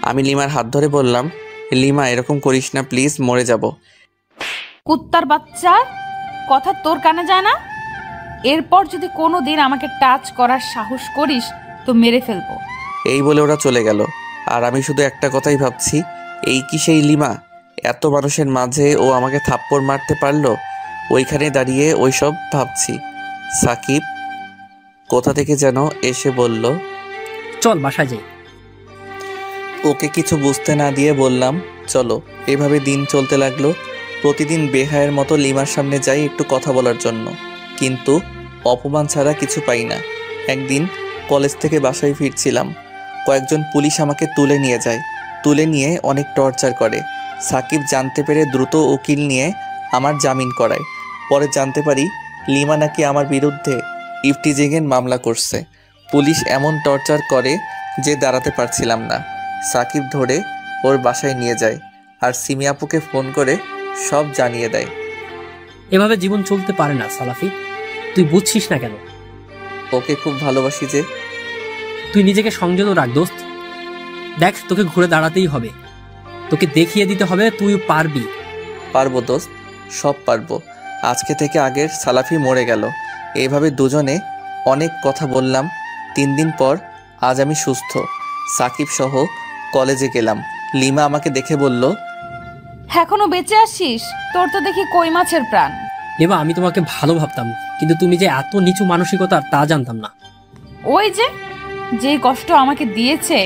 আমি লিমার হাত ধরে বললাম, লিমা এরকম করিস না প্লিজ, মরে যাব। কুত্তার বাচ্চা, কথা তোর কানে যায় না? এরপর যদি কোনো দিন আমাকে টাচ করার সাহস করিস তো মেরে ফেলবো। এই বলে ওরা চলে গেল। আর আমি শুধু একটা কথাই ভাবছি, এই কি সেই লিমা? এত মানুষের মাঝে ও আমাকে থাপ্পড় মারতে পারলো। ওইখানে দাঁড়িয়ে ওইসব ভাবছি। সাকিব কোথা থেকে যেন এসে বলল, চল বাসায় যাই। ওকে কিছু বুঝতে না দিয়ে বললাম, চলো। এভাবে দিন চলতে লাগলো। প্রতিদিন বেহায়ের মতো লিমার সামনে যাই একটু কথা বলার জন্য, কিন্তু অপমান ছাড়া কিছু পাই না। একদিন কলেজ থেকে বাসায় ফিরছিলাম, কয়েকজন পুলিশ আমাকে তুলে নিয়ে যায়। তুলে নিয়ে অনেক টর্চার করে। সাকিব জানতে পেরে দ্রুত উকিল নিয়ে আমার জামিন করায়। পরে জানতে পারি লিমা নাকি আমার বিরুদ্ধে ইফটিজিংয়ের মামলা করছে। পুলিশ এমন টর্চার করে যে দাঁড়াতে পারছিলাম না। সাকিব ধরে ওর বাসায় নিয়ে যায় আর সিমি আপুকে ফোন করে সব জানিয়ে দেয়। এভাবে জীবন চলতে পারে না সালাফি, তুই বুঝছিস না কেন? ওকে খুব ভালোবাসি যে। তুই নিজেকে সংযত রাখ দোস্ত। দেখ, তোকে ঘুরে দাঁড়াতেই হবে, তোকে দেখিয়ে দিতে হবে তুই পারবি। পারবো দোস্ত, সব পারবো। আজকে থেকে আগের সালাফি মরে গেল। এইভাবে দুজনে অনেক কথা বললাম। 3 দিন পর আজ আমি সুস্থ। সাকিব সহ কলেজে গেলাম। লিমা আমাকে দেখে বলল, এখনো বেঁচে আসিস? তোর তো দেখি কই মাছের প্রাণ। এবার আমি তোমাকে ভালো ভাবতাম, কিন্তু তুমি যে এত নিচু মানসিকতার তা জানতাম না। ওই যে কষ্ট আমাকে দিয়েছে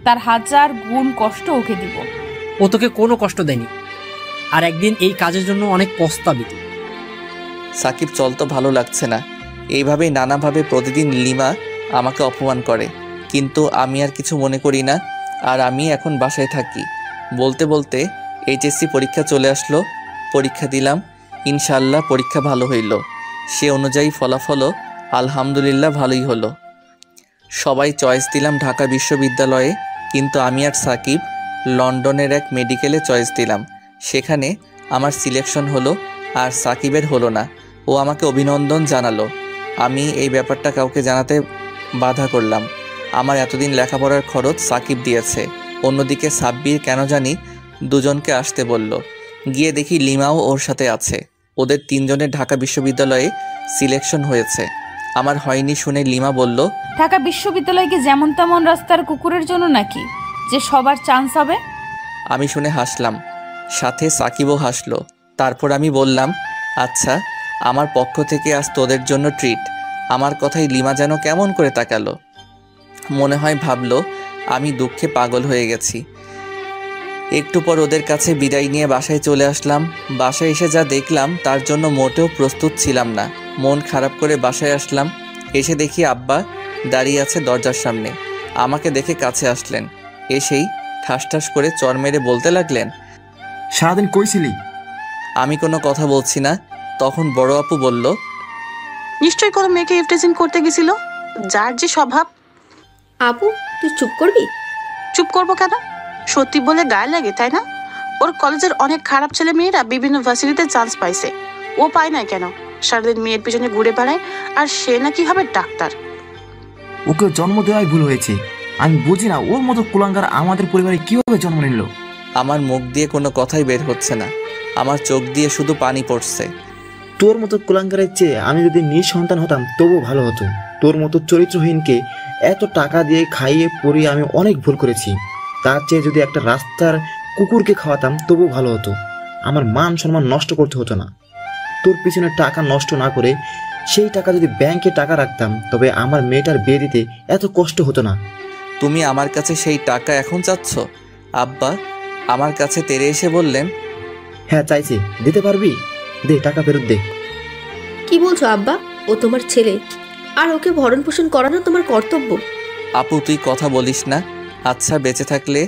তার 1000 গুণ কষ্ট ওকে দিব। ও তোকে কোনো কষ্ট দেয়নি, আর একদিন এই কাজের জন্য অনেক পস্তাবি তুই। সাকিব চল তো, ভালো লাগছে না। এইভাবেই নানাভাবে প্রতিদিন লিমা আমাকে অপমান করে, কিন্তু আমি আর কিছু মনে করি না। আর আমি এখন বাসায় থাকি। বলতে বলতে এইচএসসি পরীক্ষা চলে আসলো। পরীক্ষা দিলাম, ইনশাআল্লাহ পরীক্ষা ভালো হইল। সে অনুযায়ী ফলাফলও আলহামদুলিল্লাহ ভালোই হলো। সবাই চয়েস দিলাম ঢাকা বিশ্ববিদ্যালয়ে, কিন্তু আমি আর সাকিব লন্ডনের এক মেডিকেলে চয়েস দিলাম। সেখানে আমার সিলেকশন হলো, আর সাকিবের হলো না। ও আমাকে অভিনন্দন জানালো। আমি এই ব্যাপারটা কাউকে জানাতে বাধা করলাম। আমার এতদিন লেখাপড়ার খরচ সাকিব দিয়েছে। অন্যদিকে সাব্বির কেন জানি দুজনকে আসতে বলল। গিয়ে দেখি লিমাও ওর সাথে আছে। ওদের 3 জনের ঢাকা বিশ্ববিদ্যালয়ে সিলেকশন হয়েছে। আমার হয়নি শুনে লিমা বলল, ঢাকা বিশ্ববিদ্যালয় কি যেমন তেমন রাস্তার কুকুরের জন্য নাকি যে সবার চান্স হবে? আমি শুনে হাসলাম, সাথে সাকিবও হাসলো। তারপর আমি বললাম, আচ্ছা, আমার পক্ষ থেকে আজ তোদের জন্য ট্রিট। আমার কথাই লিমা যেন কেমন করে তাকালো। মনে হয় ভাবলো আমি দুঃখে পাগল হয়ে গেছি। একটু পর ওদের কাছে বিদায় নিয়ে বাসায় চলে আসলাম। বাসায় এসে যা দেখলাম তার জন্য মোটেও প্রস্তুত ছিলাম না। মন খারাপ করে বাসায় আসলাম। এসে দেখি আব্বা দাঁড়িয়ে আছে দরজার সামনে। আমাকে দেখে কাছে আসলেন। এসেই ঠাস ঠাস করে চর মেরে বলতে লাগলেন, সারাদিন কই ছিলি? আমি কোনো কথা বলছি না। তখন বড় আপু বলল, নিশ্চয়ই কোনো মেয়েকে ইফটিজিং করতে গেছিল, যার যে স্বভাব। আপু তুই চুপ করবি? চুপ করবো কেন? সত্যি বলে গায়ে লাগে, তাই না? ওর কলেজের অনেক খারাপ ছেলে মেয়েরা বিভিন্ন ভার্সিটিতে চান্স পাইছে, ও পায় না কেন? সারাদিন মেয়ের পিছনে ঘুরে বেড়ায়, আর সে নাকি হবে ডাক্তার। ওকে জন্ম দেওয়াই ভুল হয়েছে। আমি বুঝি না ওর মতো কুলাঙ্গার আমাদের পরিবারে কিভাবে জন্ম নিল। আমার মুখ দিয়ে কোনো কথাই বের হচ্ছে না। আমার চোখ দিয়ে শুধু পানি পড়ছে। তোর মতো কুলাঙ্গারের চেয়ে আমি যদি নিঃসন্তান হতাম তবু ভালো হতো। তোর মতো চরিত্রহীনকে এত টাকা দিয়ে খাইয়ে পরিয়ে আমি অনেক ভুল করেছি। তার চেয়ে যদি একটা রাস্তার কুকুরকে খাওয়াতাম তবু ভালো হতো। আমার মান সম্মান নষ্ট করতে হতো না। তোর পিছনে টাকা নষ্ট না করে সেই টাকা যদি ব্যাংকে টাকা রাখতাম তবে আমার মেয়েটার বিয়ে দিতে এত কষ্ট হতো না। তুমি আমার কাছে সেই টাকা এখন চাচ্ছ? আব্বা আমার কাছে তেড়ে এসে বললেন, হ্যাঁ চাইছি। দিতে পারবি? দে, টাকা ফেরত দে। কি বলছো আব্বা? ও তোমার ছেলে, আর ওকে ভরণ পোষণ করানো তোমার কর্তব্য। আপু তুই কথা বলিস না। আচ্ছা, বেঁচে থাকলে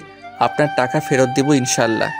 আপনার টাকা ফেরত দিব ইনশাল্লাহ।